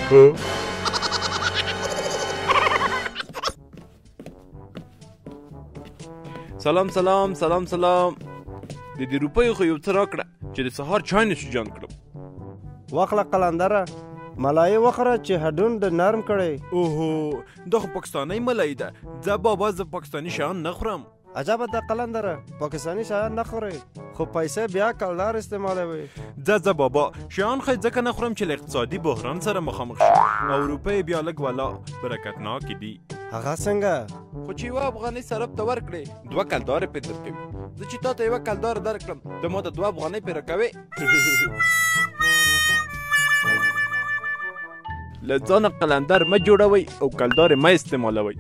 سلام سلام سلام سلام. د دې روپیو خو یو څه راکړه چې د سهار چای نشو جان کړم. واخله قلندره ملایې وخوره چې هډون د نرم کړی. اوهو دا خو پاکستانی ملایي ده. ځه بابا زه پاکستاني شیان نه خورم. عجبه ده قلندره پاکستاني شیان نه خورې خو پیسې بیا کلدار استعمالوي. ځه بابا شیان خو ځکه نه خورم چې له اقتصادي بحران سره مخامخ شي او روپۍ بیا لږ والا برکتناکې دي. هغه څنګه؟ خو چې یوه افغانۍ صرف ته ورکړې 2 کلدارې پرې درکوي. زه چې تا ته 1 کلداره درکړم ته ما ته 2 افغانۍ پرې راکوې. له ځانه قلندر مه جوړوئ او کلدارې مه استعمالوئ.